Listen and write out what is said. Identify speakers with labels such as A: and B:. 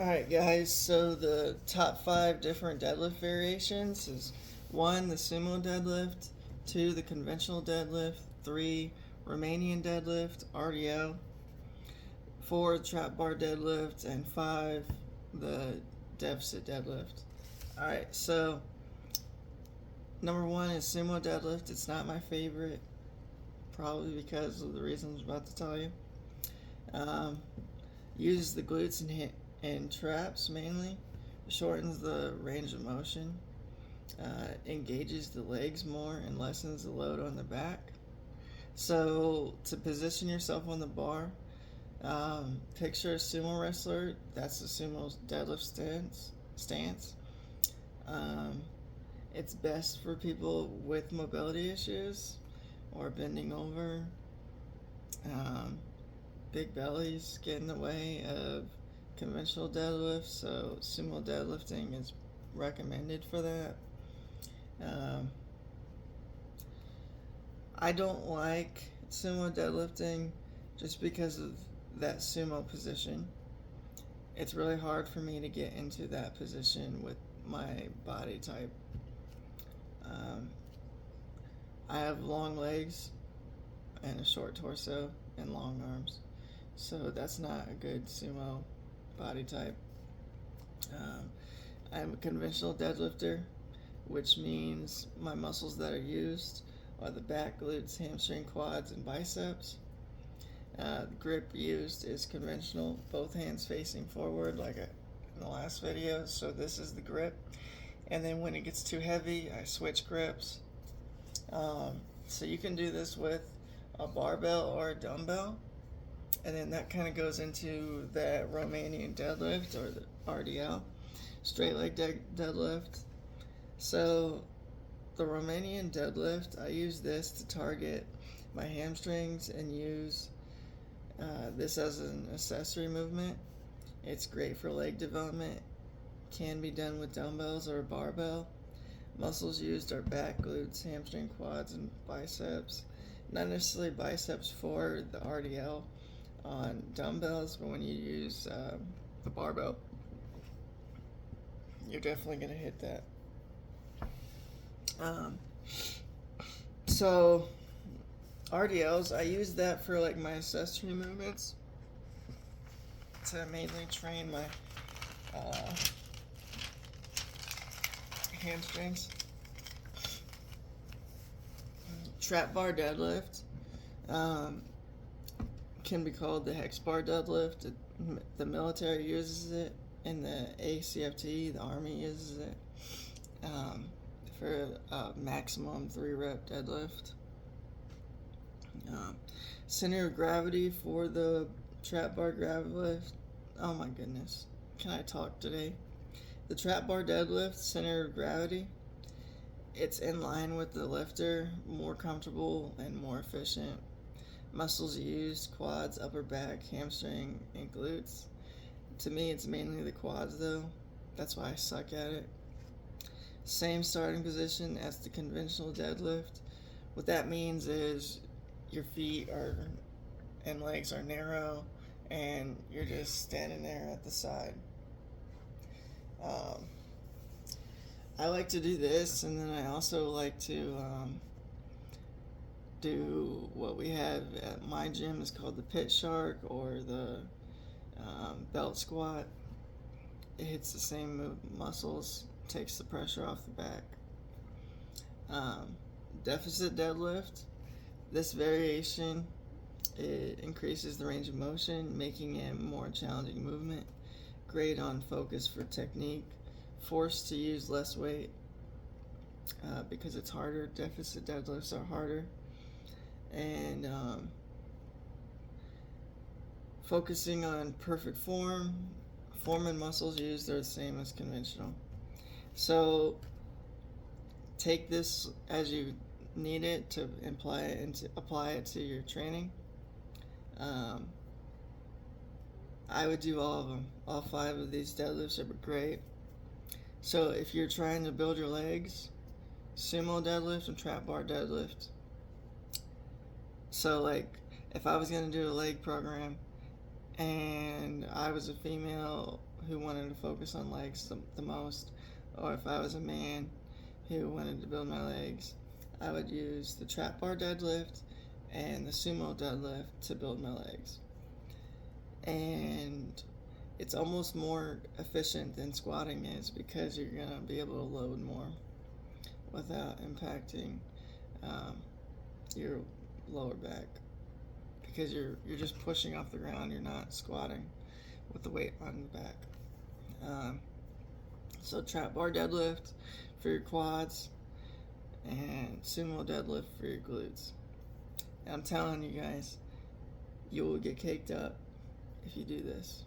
A: Alright guys, so the top 5 different deadlift variations is 1. The Sumo deadlift, 2. The conventional deadlift, 3. Romanian deadlift, RDL, 4. Trapbar deadlift, and 5. The deficit deadlift. Alright, so number 1 is Sumo deadlift. It's not my favorite, probably because of the reasons I'm about to tell you. Uses the glutes and traps mainly, shortens the range of motion, engages the legs more, and lessens the load on the back. So to position yourself on the bar, picture a sumo wrestler. That's the sumo deadlift stance. It's best for people with mobility issues or bending over. Big bellies get in the way of conventional deadlift, so sumo deadlifting is recommended for that. I don't like sumo deadlifting just because of that sumo position. It's really hard for me to get into that position with my body type. I have long legs and a short torso and long arms, so that's not a good sumo body type. I'm a conventional deadlifter, which means my muscles that are used are the back, glutes, hamstring, quads, and biceps. The grip used is conventional, both hands facing forward like in the last video, so this is the grip. And then when it gets too heavy, I switch grips. So you can do this with a barbell or a dumbbell. And then that kind of goes into the Romanian deadlift, or the RDL, straight leg deadlift. So the Romanian deadlift, I use this to target my hamstrings and use this as an accessory movement. It's great for leg development. Can be done with dumbbells or a barbell. Muscles used are back, glutes, hamstring, quads, and biceps. Not necessarily biceps for the RDL on dumbbells, but when you use the barbell, you're definitely going to hit that. So RDLs, I use that for like my accessory movements to mainly train my hamstrings. Trapbar deadlift can be called the hex bar deadlift. The military uses it, and the ACFT, the Army, uses it for a maximum 3-rep deadlift. Center of gravity for the trapbar deadlift. Oh my goodness, can I talk today? The trapbar deadlift, center of gravity, it's in line with the lifter, more comfortable and more efficient. Muscles used, quads, upper back, hamstring, and glutes. To me, it's mainly the quads though. That's why I suck at it. Same starting position as the conventional deadlift. What that means is your feet and legs are narrow, and you're just standing there at the side. I like to do this, and then I also like to do what we have at my gym is called the pit shark, or the belt squat. It hits the same muscles, takes the pressure off the back. Deficit deadlift. This variation, it increases the range of motion, making it a more challenging movement. Great on focus for technique. Forced to use less weight because it's harder. Deficit deadlifts are harder. And focusing on perfect form and muscles used are the same as conventional. So take this as you need it to apply it to your training. I would do all of them. All 5 of these deadlifts are great. So if you're trying to build your legs, sumo deadlift and trapbar deadlift. So like if I was going to do a leg program and I was a female who wanted to focus on legs the most, or if I was a man who wanted to build my legs, I would use the Trapbar deadlift and the Sumo deadlift to build my legs. And it's almost more efficient than squatting is because you're going to be able to load more without impacting your lower back, because you're just pushing off the ground. You're not squatting with the weight on the back. So Trapbar deadlift for your quads and Sumo deadlift for your glutes. And I'm telling you guys, you will get caked up if you do this.